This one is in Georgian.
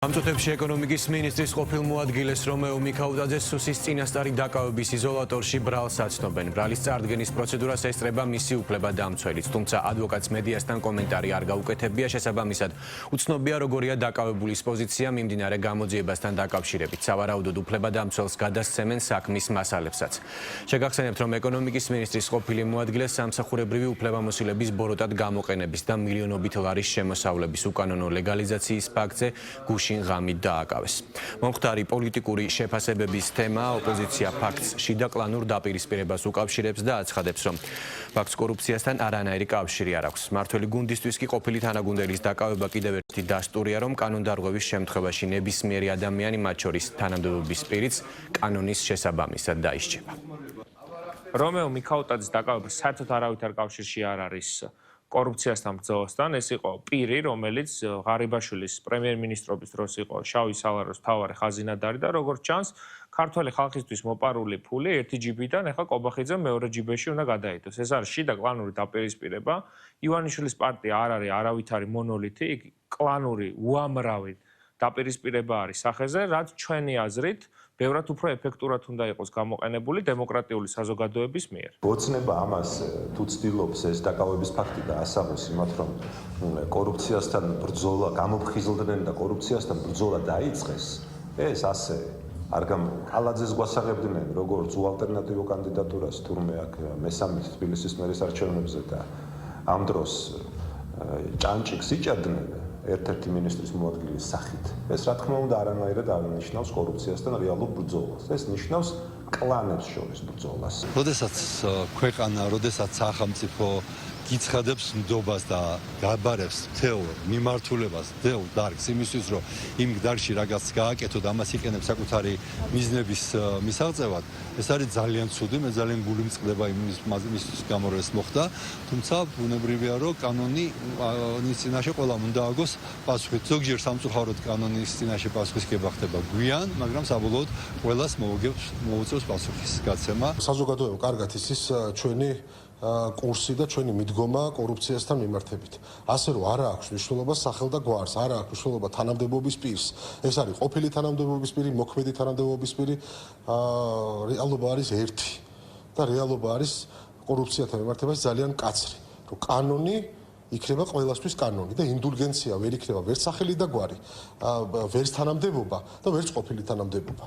ამ წუთებში ეკონომიკის მინისტრის ყოფილ მოადგილეს რომეო მიქაუტაძეს სუსის წინასწარი დაკავების იზოლატორში ბრალს აცნობენ. ბრალის წარდგენის პროცედურას ესწრება მისი უფლებადამცველიც, თუმცა ადვოკატს მედიასთან კომენტარი არ გაუკეთებია, შესაბამისად უცნობია როგორია დაკავებულის პოზიცია მიმდინარე გამოძიებასთან დაკავშირებით. სავარაუდოდ უფლებადამცველს გადასცემენ საქმის მასალებსაც. შეგახსენებთ, რომ ეკონომიკის მინისტრის ყოფილი მოადგილეს სამსახურებრივი უფლებამოსილების ბოროტად გამოყენების და მილიონობით ლარის შემოსავლების უკანონო ლეგალიზაციის ფაქტზე გუშინ ღამით დააკავეს. მომხდარი პოლიტიკური შეფასებების თემა ოპოზიცია ფაქტს შიდა კლანურ დაპირისპირებას უკავშირებს და აცხადებს, რომ ფაქტს კორუფციასთან არანაირი კავშირი არ აქვს. მმართველი გუნდისთვის კი ყოფილი თანაგუნდელის დაკავება კიდევ ერთი დასტურია, რომ კანონდარღვევის შემთხვევაში ნებისმიერი ადამიანი, მათ შორის თანამდებობის პირიც, კანონის შესაბამისად დაისჯება. რომეო მიქაუტაძის დაკავება საერთოდ არავითარ კავშირში არ არის კორუფციასთან ბრძოლასთან. ეს იყო პირი, რომელიც ღარიბაშვილის პრემიერ-მინისტრობის დროს იყო შავი სალაროს მთავარი ხაზინადარი და როგორც ჩანს, ქართველი ხალხისთვის მოპარული ფული ერთი ჯიბიდან ახლა კობახიძემ მეორე ჯიბეში უნდა გადაიდოს. ეს არის შიდა კლანური დაპირისპირება. ივანიშვილის პარტია არ არის არავითარი მონოლითი, იქ კლანური უამრავი დაპირისპირება არის სახეზე, რაც ჩვენი აზრით ბევრად უფრო ეფექტურად უნდა იყოს გამოყენებული დემოკრატიული საზოგადოების მიერ. ოცნება ამას თუ ცდილობს ეს დაკავების ფაქტი დაასაბოს იმათ, რომ კორუფციასთან ბრძოლა გამოფხიზლდნენ და კორუფციასთან ბრძოლა დაიწყეს, ეს ასე არ კალაძეს გვასაღებდნენ როგორც უალტერნატივო კანდიდატურას თურმე აქ მესამე თბილისის მერის არჩევნებზე და ამ დროს ჭანჭიქს იჭერდნენ ერთ-ერთი მინისტრის მოადგილის სახით. ეს რა თქმა უნდა არანაირად არ ნიშნავს კორუფციასთან რეალურ ბრძოლას. ეს ნიშნავს კლანებს შორის ბრძოლას. როდესაც ქვეყანა, როდესაც სახელმწიფო გიცხადებს ნდობას და გაბარებს მთელ მიმართულებას, მთელ დარგს იმისთვის, რომ იმ დარგში რაღაც გააკეთო და ამას იყენებს საკუთარი მიზნების მისაღწევად, ეს არის ძალიან ცუდი, მე ძალიან გული მწყდება იმისთვის გამო რომ ეს მოხდა, თუმცა ბუნებრივია, რომ კანონის წინაშე ყველამ უნდა აგოს პასუხი. ზოგჯერ სამწუხაროდ კანონის წინაშე პასუხისგება ხდება გვიან, მაგრამ საბოლოოდ ყველას მოუწევს პასუხის გაცემა. საზოგადოება კარგად იცის ჩვენი კურსი და ჩვენი მიდგომა კორუფციასთან მიმართებით. ასე რომ არა აქვს მნიშვნელობა სახელ და გვარს, არა აქვს მნიშვნელობა თანამდებობის პირს. ეს არის ყოფილი თანამდებობის პირი, მოქმედი თანამდებობის პირი. რეალობა არის ერთი და რეალობა არის კორუფციასთან მიმართებაში ძალიან მკაცრი. რომ კანონი იქნება ყველასთვის კანონი და ინდულგენცია ვერ იქნება ვერც სახელი და გვარი, ვერც თანამდებობა და ვერც ყოფილი თანამდებობა.